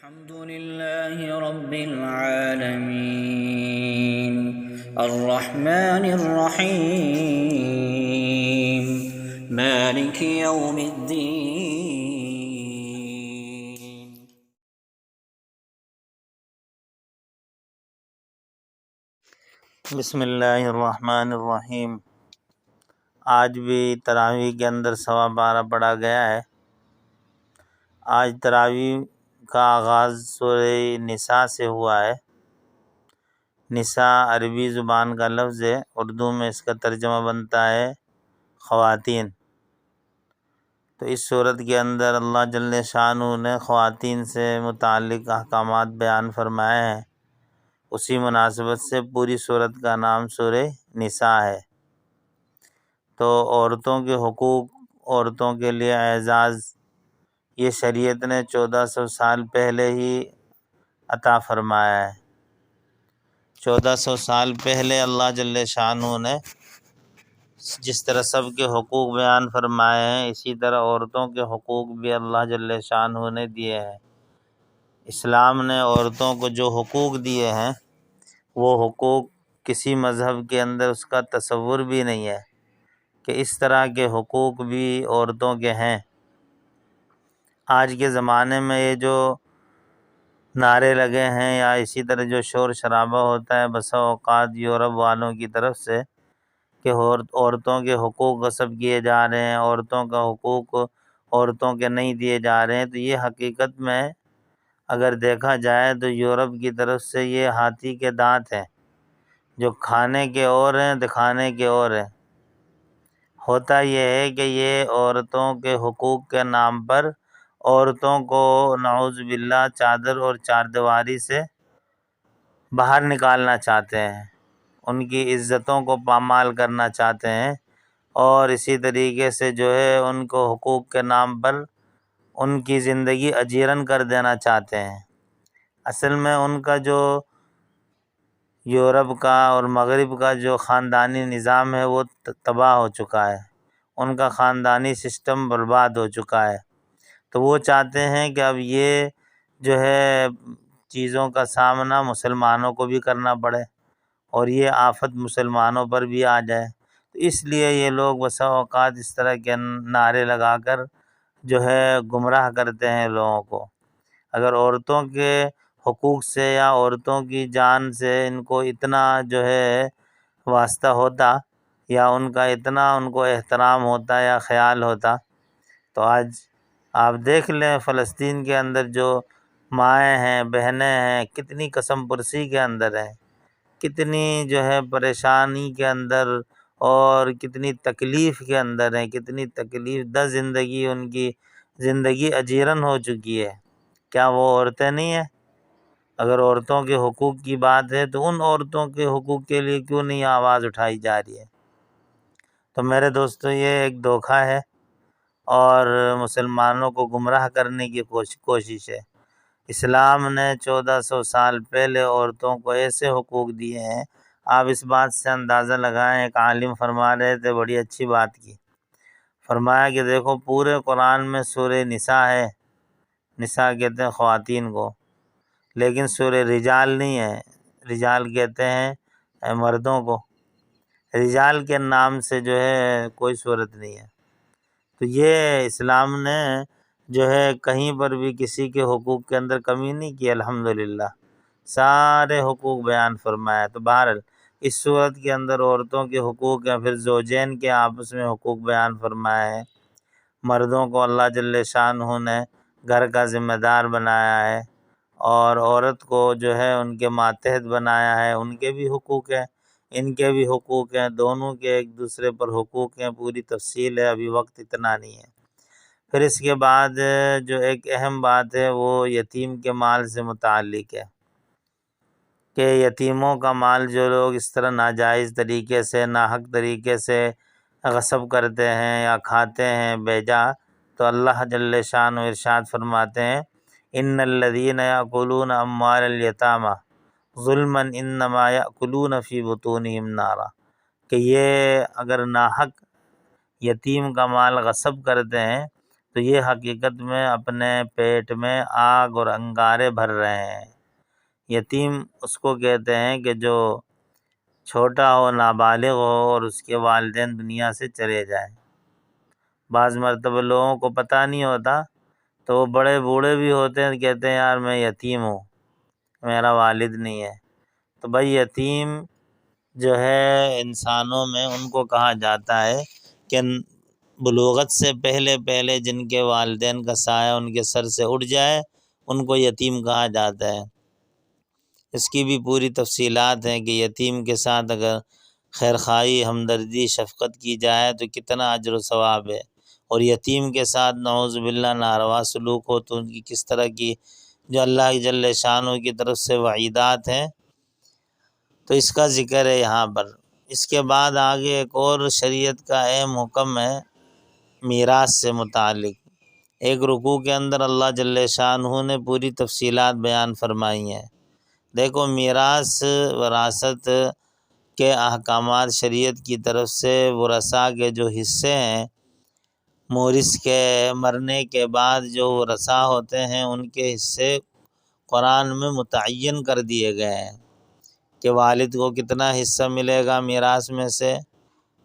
الحمد لله رب العالمين الرحمن الرحيم مالك يوم الدين. بسم اللہ الرحمن الرحیم. آج بھی تراویح کے اندر 12:15 پڑھا گیا ہے. آج تراویح کا آغاز سورہ نساء سے ہوا ہے. نساء عربی زبان کا لفظ ہے، اردو میں اس کا ترجمہ بنتا ہے خواتین. تو اس صورت کے اندر اللہ جل شانہ نے خواتین سے متعلق احکامات بیان فرمائے ہیں. اسی مناسبت سے پوری صورت کا نام سورہ نساء ہے. تو عورتوں کے حقوق، عورتوں کے لیے اعزاز، یہ شریعت نے 1400 سال پہلے ہی عطا فرمایا ہے. 1400 سال پہلے اللہ جل شانہ نے جس طرح سب کے حقوق بیان فرمائے ہیں، اسی طرح عورتوں کے حقوق بھی اللہ جل شانہ نے دیے ہیں. اسلام نے عورتوں کو جو حقوق دیے ہیں، وہ حقوق کسی مذہب کے اندر اس کا تصور بھی نہیں ہے کہ اس طرح کے حقوق بھی عورتوں کے ہیں. آج کے زمانے میں یہ جو نعرے لگے ہیں یا اسی طرح جو شور شرابہ ہوتا ہے بسا اوقات یورپ والوں کی طرف سے کہ عورتوں کے حقوق غصب کیے جا رہے ہیں، عورتوں کا حقوق عورتوں کے نہیں دیے جا رہے ہیں، تو یہ حقیقت میں اگر دیکھا جائے تو یورپ کی طرف سے یہ ہاتھی کے دانت ہیں، جو کھانے کے اور ہیں دکھانے کے اور ہیں. ہوتا یہ ہے کہ یہ عورتوں کے حقوق کے نام پر عورتوں کو نعوذ باللہ چادر اور چاردیواری سے باہر نکالنا چاہتے ہیں، ان کی عزتوں کو پامال کرنا چاہتے ہیں، اور اسی طریقے سے جو ہے ان کو حقوق کے نام پر ان کی زندگی اجیرن کر دینا چاہتے ہیں. اصل میں ان کا جو یورپ کا اور مغرب کا جو خاندانی نظام ہے وہ تباہ ہو چکا ہے، ان کا خاندانی سسٹم برباد ہو چکا ہے. تو وہ چاہتے ہیں کہ اب یہ جو ہے چیزوں کا سامنا مسلمانوں کو بھی کرنا پڑے اور یہ آفت مسلمانوں پر بھی آ جائے. تو اس لیے یہ لوگ بسا اوقات اس طرح کے نعرے لگا کر جو ہے گمراہ کرتے ہیں لوگوں کو. اگر عورتوں کے حقوق سے یا عورتوں کی جان سے ان کو اتنا جو ہے واسطہ ہوتا یا ان کا اتنا ان کو احترام ہوتا یا خیال ہوتا، تو آج آپ دیکھ لیں فلسطین کے اندر جو مائیں ہیں، بہنیں ہیں، کتنی قسم پرسی کے اندر ہیں، کتنی جو ہے پریشانی کے اندر اور کتنی تکلیف کے اندر ہیں، کتنی تکلیف دہ زندگی، ان کی زندگی اجیرن ہو چکی ہے. کیا وہ عورتیں نہیں ہیں؟ اگر عورتوں کے حقوق کی بات ہے تو ان عورتوں کے حقوق کے لیے کیوں نہیں آواز اٹھائی جا رہی ہے؟ تو میرے دوستو، یہ ایک دھوکہ ہے اور مسلمانوں کو گمراہ کرنے کی کوشش ہے. اسلام نے 1400 سال پہلے عورتوں کو ایسے حقوق دیے ہیں. آپ اس بات سے اندازہ لگائیں، ایک عالم فرما رہے تھے، بڑی اچھی بات کی. فرمایا کہ دیکھو پورے قرآن میں سورہ نساء ہے، نساء کہتے ہیں خواتین کو، لیکن سورہ رجال نہیں ہے. رجال کہتے ہیں مردوں کو. رجال کے نام سے جو ہے کوئی صورت نہیں ہے. تو یہ اسلام نے جو ہے کہیں پر بھی کسی کے حقوق کے اندر کمی نہیں کی. الحمدللہ سارے حقوق بیان فرمایا. تو بہرحال اس صورت کے اندر عورتوں کے حقوق ہیں، پھر زوجین کے آپس میں حقوق بیان فرمایا ہے. مردوں کو اللہ جل شانہ نے گھر کا ذمہ دار بنایا ہے اور عورت کو جو ہے ان کے ماتحت بنایا ہے. ان کے بھی حقوق ہیں، ان کے بھی حقوق ہیں، دونوں کے ایک دوسرے پر حقوق ہیں. پوری تفصیل ہے، ابھی وقت اتنا نہیں ہے. پھر اس کے بعد جو ایک اہم بات ہے وہ یتیم کے مال سے متعلق ہے کہ یتیموں کا مال جو لوگ اس طرح ناجائز طریقے سے، ناحق طریقے سے غصب کرتے ہیں یا کھاتے ہیں بیجا، تو اللہ جل شانہ ارشاد فرماتے ہیں ان الذین یاکلون اموال الیتامی ظلما انما یاکلون فی بطونہم نارا، کہ یہ اگر ناحق یتیم کا مال غصب کرتے ہیں تو یہ حقیقت میں اپنے پیٹ میں آگ اور انگارے بھر رہے ہیں۔ یتیم اس کو کہتے ہیں کہ جو چھوٹا ہو، نابالغ ہو اور اس کے والدین دنیا سے چلے جائیں۔ بعض مرتبہ لوگوں کو پتہ نہیں ہوتا تو وہ بڑے بوڑھے بھی ہوتے ہیں، کہتے ہیں یار میں یتیم ہوں، میرا والد نہیں ہے۔ تو بھائی یتیم جو ہے انسانوں میں ان کو کہا جاتا ہے کہ بلوغت سے پہلے جن کے والدین کا سایہ ان کے سر سے اٹھ جائے ان کو یتیم کہا جاتا ہے۔ اس کی بھی پوری تفصیلات ہیں کہ یتیم کے ساتھ اگر خیرخواہی، ہمدردی، شفقت کی جائے تو کتنا اجر و ثواب ہے، اور یتیم کے ساتھ نعوذ باللہ ناروا سلوک ہو تو ان کی کس طرح کی جو اللہ جل شانہ کی طرف سے وعیدات ہیں، تو اس کا ذکر ہے یہاں پر۔ اس کے بعد آگے ایک اور شریعت کا اہم حکم ہے میراث سے متعلق۔ ایک رکوع کے اندر اللہ جل شانہ نے پوری تفصیلات بیان فرمائی ہیں۔ دیکھو میراث وراثت کے احکامات شریعت کی طرف سے ورثاء کے جو حصے ہیں، مورث کے مرنے کے بعد جو ورثاء ہوتے ہیں ان کے حصے قرآن میں متعین کر دیے گئے ہیں کہ والد کو کتنا حصہ ملے گا میراث میں سے،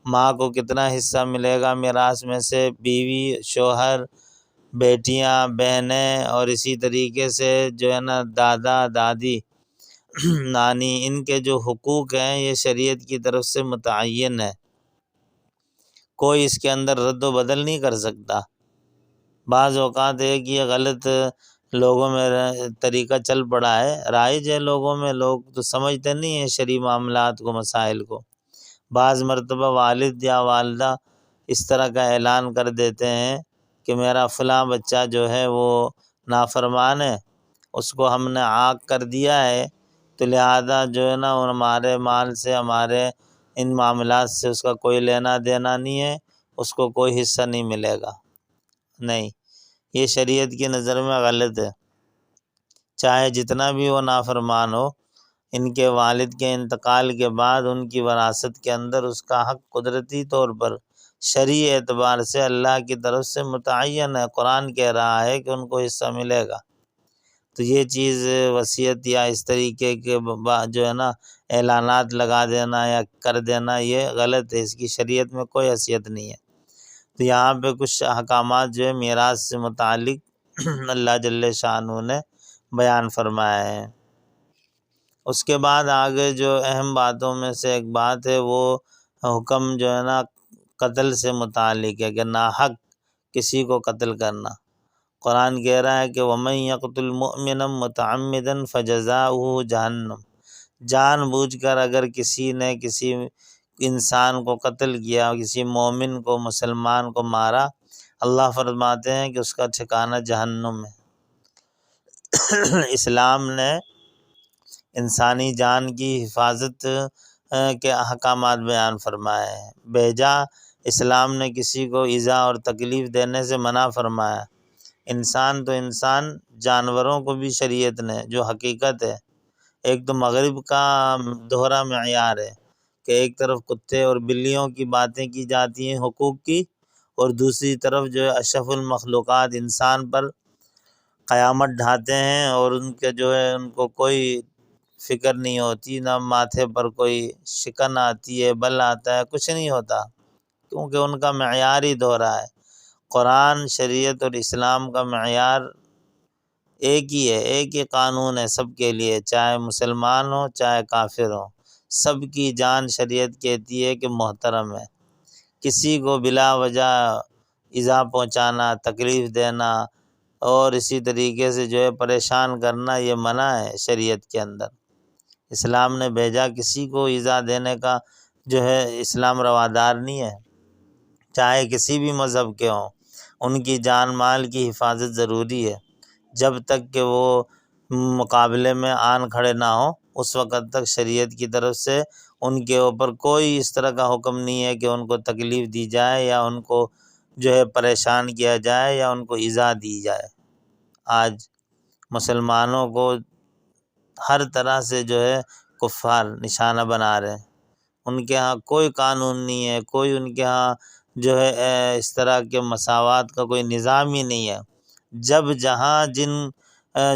ماں کو کتنا حصہ ملے گا میراث میں سے، بیوی، شوہر، بیٹیاں، بہنیں، اور اسی طریقے سے جو ہے نا دادا، دادی، نانی، ان کے جو حقوق ہیں یہ شریعت کی طرف سے متعین ہے، کوئی اس کے اندر رد و بدل نہیں کر سکتا۔ بعض اوقات ہے کہ یہ غلط لوگوں میں طریقہ چل پڑا ہے، رائج ہے لوگوں میں، لوگ تو سمجھتے نہیں ہیں شرعی معاملات کو، مسائل کو۔ بعض مرتبہ والد یا والدہ اس طرح کا اعلان کر دیتے ہیں کہ میرا فلاں بچہ جو ہے وہ نافرمان ہے، اس کو ہم نے عاق کر دیا ہے، تو لہذا جو ہے نا ہمارے مال سے، ہمارے ان معاملات سے اس کا کوئی لینا دینا نہیں ہے، اس کو کوئی حصہ نہیں ملے گا۔ نہیں، یہ شریعت کی نظر میں غلط ہے۔ چاہے جتنا بھی وہ نافرمان ہو، ان کے والد کے انتقال کے بعد ان کی وراثت کے اندر اس کا حق قدرتی طور پر شرعی اعتبار سے اللہ کی طرف سے متعین ہے۔ قرآن کہہ رہا ہے کہ ان کو حصہ ملے گا۔ تو یہ چیز وصیت یا اس طریقے کے جو ہے نا اعلانات لگا دینا یا کر دینا یہ غلط ہے، اس کی شریعت میں کوئی حیثیت نہیں ہے۔ تو یہاں پہ کچھ احکامات جو ہے میراث سے متعلق اللہ جل شانہ نے بیان فرمایا ہے۔ اس کے بعد آگے جو اہم باتوں میں سے ایک بات ہے وہ حکم جو ہے نا قتل سے متعلق ہے کہ ناحق کسی کو قتل کرنا۔ قرآن کہہ رہا ہے کہ وَمَن يَقْتُلْ مُؤْمِنًا مُتَعَمِّدًا فَجَزَاؤُهُ جَهَنَّمُ، جان بوجھ کر اگر کسی نے کسی انسان کو قتل کیا، کسی مومن کو، مسلمان کو مارا، اللہ فرماتے ہیں کہ اس کا ٹھکانہ جہنم ہے۔ اسلام نے انسانی جان کی حفاظت کے احکامات بیان فرمائے ہیں، بیجا اسلام نے کسی کو ایذا اور تکلیف دینے سے منع فرمایا۔ انسان تو انسان، جانوروں کو بھی شریعت نے جو حقیقت ہے، ایک تو مغرب کا دوہرا معیار ہے کہ ایک طرف کتے اور بلیوں کی باتیں کی جاتی ہیں حقوق کی، اور دوسری طرف جو ہے اشرف المخلوقات انسان پر قیامت ڈھاتے ہیں، اور ان کے جو ہے ان کو کوئی فکر نہیں ہوتی، نہ ماتھے پر کوئی شکن آتی ہے، بل آتا ہے، کچھ نہیں ہوتا، کیونکہ ان کا معیار ہی دوہرا ہے۔ قرآن، شریعت اور اسلام کا معیار ایک ہی ہے، ایک ہی قانون ہے سب کے لیے، چاہے مسلمان ہو چاہے کافر ہو، سب کی جان شریعت کہتی ہے کہ محترم ہے۔ کسی کو بلا وجہ ایذا پہنچانا، تکلیف دینا اور اسی طریقے سے جو ہے پریشان کرنا یہ منع ہے شریعت کے اندر۔ اسلام نے بھیجا کسی کو ایذا دینے کا جو ہے اسلام روادار نہیں ہے، چاہے کسی بھی مذہب کے ہوں، ان کی جان مال کی حفاظت ضروری ہے۔ جب تک کہ وہ مقابلے میں آن کھڑے نہ ہوں اس وقت تک شریعت کی طرف سے ان کے اوپر کوئی اس طرح کا حکم نہیں ہے کہ ان کو تکلیف دی جائے یا ان کو جو ہے پریشان کیا جائے یا ان کو ایذا دی جائے۔ آج مسلمانوں کو ہر طرح سے جو ہے کفار نشانہ بنا رہے ہیں، ان کے ہاں کوئی قانون نہیں ہے، کوئی ان کے ہاں جو ہے اس طرح کے مساوات کا کوئی نظام ہی نہیں ہے۔ جب جہاں جن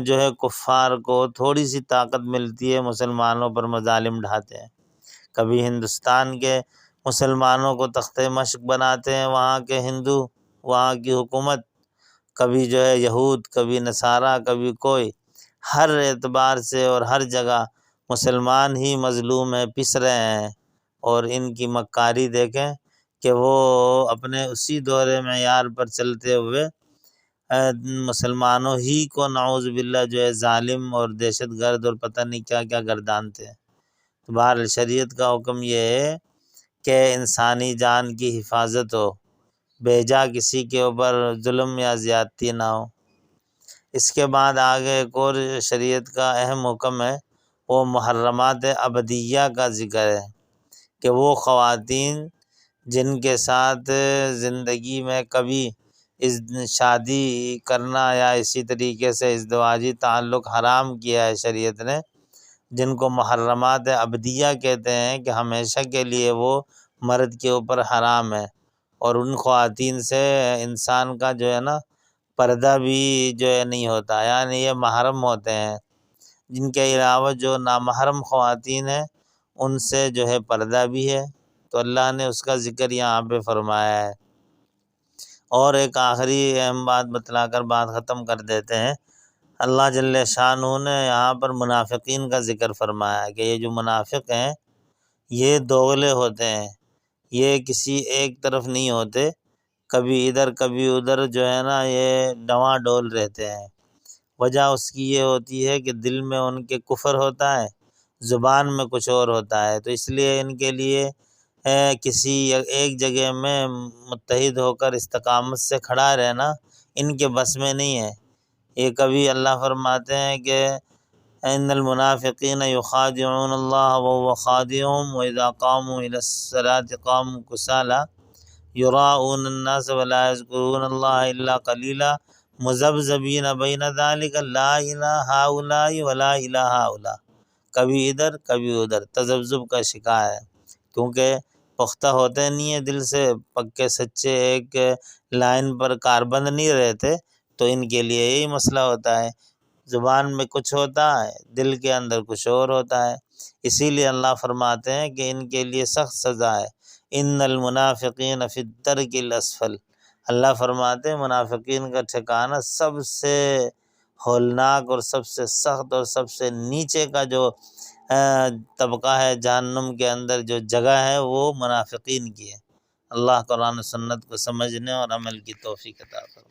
جو ہے کفار کو تھوڑی سی طاقت ملتی ہے مسلمانوں پر مظالم ڈھاتے ہیں۔ کبھی ہندوستان کے مسلمانوں کو تخت مشق بناتے ہیں وہاں کے ہندو، وہاں کی حکومت، کبھی جو ہے یہود، کبھی نصارہ، کبھی کوئی، ہر اعتبار سے اور ہر جگہ مسلمان ہی مظلوم ہیں، پس رہے ہیں۔ اور ان کی مکاری دیکھیں کہ وہ اپنے اسی دور معیار پر چلتے ہوئے مسلمانوں ہی کو نعوذ باللہ جو ہے ظالم اور دہشت گرد اور پتہ نہیں کیا کیا گردانتے ہیں۔ تو بہرحال شریعت کا حکم یہ ہے کہ انسانی جان کی حفاظت ہو، بیجا کسی کے اوپر ظلم یا زیادتی نہ ہو۔ اس کے بعد آگے ایک اور شریعت کا اہم حکم ہے، وہ محرمات ابدیہ کا ذکر ہے کہ وہ خواتین جن کے ساتھ زندگی میں کبھی شادی کرنا یا اسی طریقے سے ازدواجی تعلق حرام کیا ہے شریعت نے، جن کو محرمات ابدیہ کہتے ہیں کہ ہمیشہ کے لیے وہ مرد کے اوپر حرام ہے، اور ان خواتین سے انسان کا جو ہے نا پردہ بھی جو ہے نہیں ہوتا، یعنی یہ محرم ہوتے ہیں۔ جن کے علاوہ جو نامحرم خواتین ہیں ان سے جو ہے پردہ بھی ہے، تو اللہ نے اس کا ذکر یہاں پہ فرمایا ہے۔ اور ایک آخری اہم بات بتلا کر بات ختم کر دیتے ہیں۔ اللہ جل شانہ نے یہاں پر منافقین کا ذکر فرمایا کہ یہ جو منافق ہیں یہ دوغلے ہوتے ہیں، یہ کسی ایک طرف نہیں ہوتے، کبھی ادھر کبھی ادھر جو ہے نا یہ ڈواں ڈول رہتے ہیں۔ وجہ اس کی یہ ہوتی ہے کہ دل میں ان کے کفر ہوتا ہے، زبان میں کچھ اور ہوتا ہے، تو اس لیے ان کے لیے کسی ایک جگہ میں متحد ہو کر استقامت سے کھڑا رہنا ان کے بس میں نہیں ہے۔ یہ کبھی اللہ فرماتے ہیں کہ ان المنافقین یخادعون اللہ وهو خادعهم واذا قاموا الى الصلاة قاموا كسالى یراؤون الناس ولا یذکرون اللہ الا قلیلا مذبذبین بین ذلک لا الہ ہؤلاء ولا الہ ہؤلاء، کبھی ادھر کبھی ادھر، تذبذب کا شکار ہے، کیونکہ پختہ ہوتے نہیں ہیں دل سے، پکے سچے ایک لائن پر کاربند نہیں رہتے، تو ان کے لیے یہی مسئلہ ہوتا ہے، زبان میں کچھ ہوتا ہے، دل کے اندر کچھ اور ہوتا ہے۔ اسی لیے اللہ فرماتے ہیں کہ ان کے لیے سخت سزا ہے، ان المنافقین فی الدرک الاسفل، اللہ فرماتے ہیں منافقین کا ٹھکانہ سب سے ہولناک اور سب سے سخت اور سب سے نیچے کا جو طبقہ ہے جہنم کے اندر جو جگہ ہے وہ منافقین کی ہے۔ اللہ قرآن و سنت کو سمجھنے اور عمل کی توفیق عطا فرمائے۔